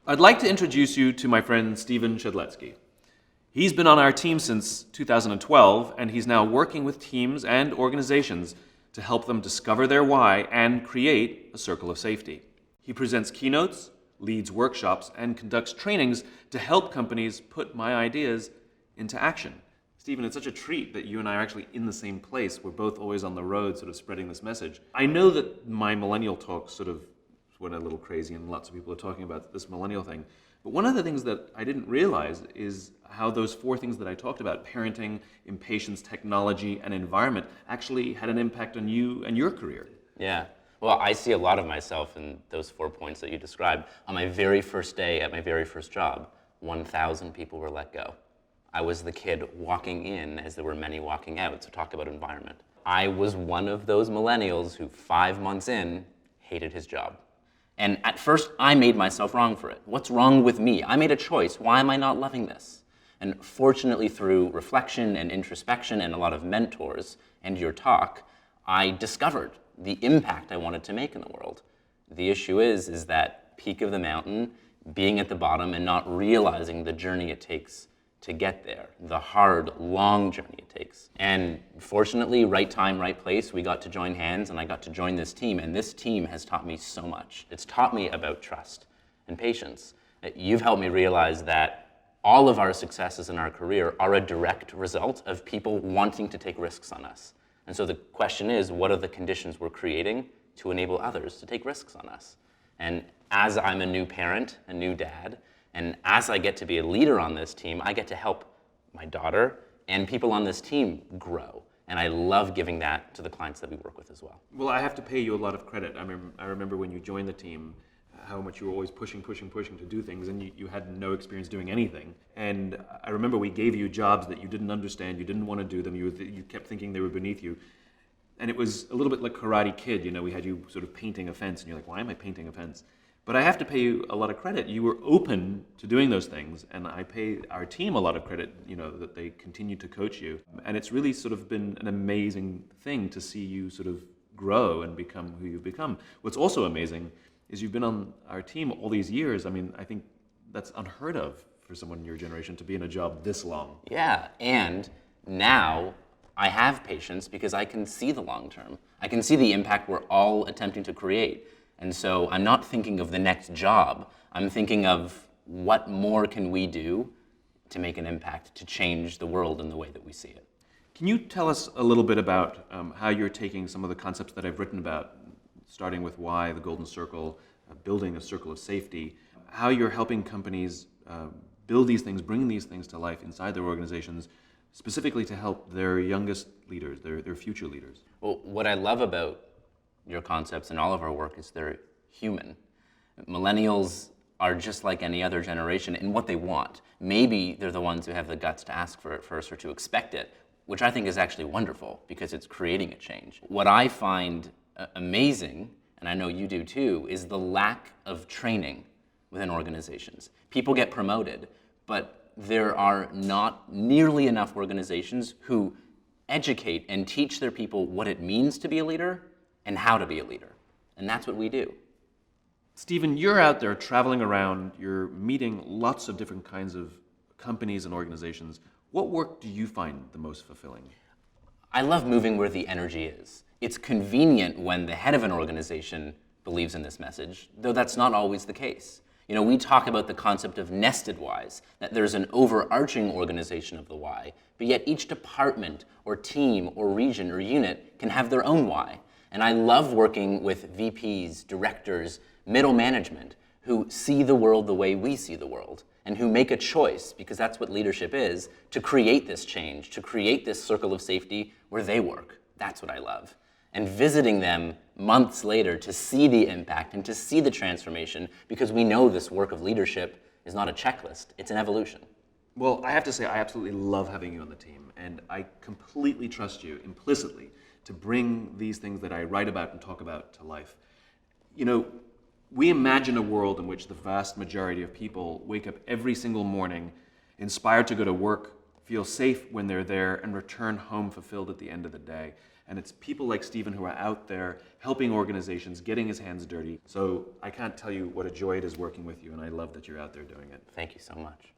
I'd like to introduce you to my friend Stephen Shedletzky. He's been on our team since 2012, and he's now working with teams and organizations to help them discover their why and create a circle of safety. He presents keynotes, leads workshops, and conducts trainings to help companies put my ideas into action. Stephen, it's such a treat that you and I are actually in the same place. We're both always on the road sort of spreading this message. I know that my millennial talk sort of went a little crazy and lots of people are talking about this millennial thing. But one of the things that I didn't realize is how those four things that I talked about, parenting, impatience, technology, and environment, actually had an impact on you and your career. Yeah. Well, I see a lot of myself in those 4 points that you described. On my very first day at my very first job, 1,000 people were let go. I was the kid walking in as there were many walking out, so talk about environment. I was one of those millennials who 5 months in hated his job. And at first, I made myself wrong for it. What's wrong with me? I made a choice. Why am I not loving this? And fortunately, through reflection and introspection and a lot of mentors and your talk, I discovered the impact I wanted to make in the world. The issue is that peak of the mountain, being at the bottom and not realizing the journey it takes to get there, the hard, long journey it takes. And fortunately, right time, right place, we got to join hands and I got to join this team. And this team has taught me so much. It's taught me about trust and patience. You've helped me realize that all of our successes in our career are a direct result of people wanting to take risks on us. And so the question is, what are the conditions we're creating to enable others to take risks on us? And as I'm a new parent, a new dad, and as I get to be a leader on this team, I get to help my daughter and people on this team grow. And I love giving that to the clients that we work with as well. Well, I have to pay you a lot of credit. I remember when you joined the team, how much you were always pushing to do things, and you had no experience doing anything. And I remember we gave you jobs that you didn't understand, you didn't want to do them, you kept thinking they were beneath you. And it was a little bit like Karate Kid, we had you sort of painting a fence, and you're like, why am I painting a fence? But I have to pay you a lot of credit. You were open to doing those things, and I pay our team a lot of credit, that they continue to coach you. And it's really sort of been an amazing thing to see you sort of grow and become who you've become. What's also amazing is you've been on our team all these years. I think that's unheard of for someone in your generation to be in a job this long. Yeah, and now I have patience because I can see the long term. I can see the impact we're all attempting to create. And so I'm not thinking of the next job. I'm thinking of what more can we do to make an impact, to change the world in the way that we see it. Can you tell us a little bit about how you're taking some of the concepts that I've written about, starting with why, the golden circle, building a circle of safety, how you're helping companies build these things, bring these things to life inside their organizations, specifically to help their youngest leaders, their future leaders? Well, what I love about your concepts and all of our work is they're human. Millennials are just like any other generation in what they want. Maybe they're the ones who have the guts to ask for it first or to expect it, which I think is actually wonderful because it's creating a change. What I find amazing, and I know you do too, is the lack of training within organizations. People get promoted, but there are not nearly enough organizations who educate and teach their people what it means to be a leader and how to be a leader. And that's what we do. Stephen, you're out there traveling around, you're meeting lots of different kinds of companies and organizations. What work do you find the most fulfilling? I love moving where the energy is. It's convenient when the head of an organization believes in this message, though that's not always the case. We talk about the concept of nested whys, that there's an overarching organization of the why, but yet each department or team or region or unit can have their own why. And I love working with VPs, directors, middle management who see the world the way we see the world and who make a choice, because that's what leadership is, to create this change, to create this circle of safety where they work. That's what I love. And visiting them months later to see the impact and to see the transformation, because we know this work of leadership is not a checklist, it's an evolution. Well, I have to say, I absolutely love having you on the team, and I completely trust you implicitly to bring these things that I write about and talk about to life. We imagine a world in which the vast majority of people wake up every single morning inspired to go to work, feel safe when they're there, and return home fulfilled at the end of the day. And it's people like Stephen who are out there helping organizations, getting his hands dirty. So I can't tell you what a joy it is working with you, and I love that you're out there doing it. Thank you so much.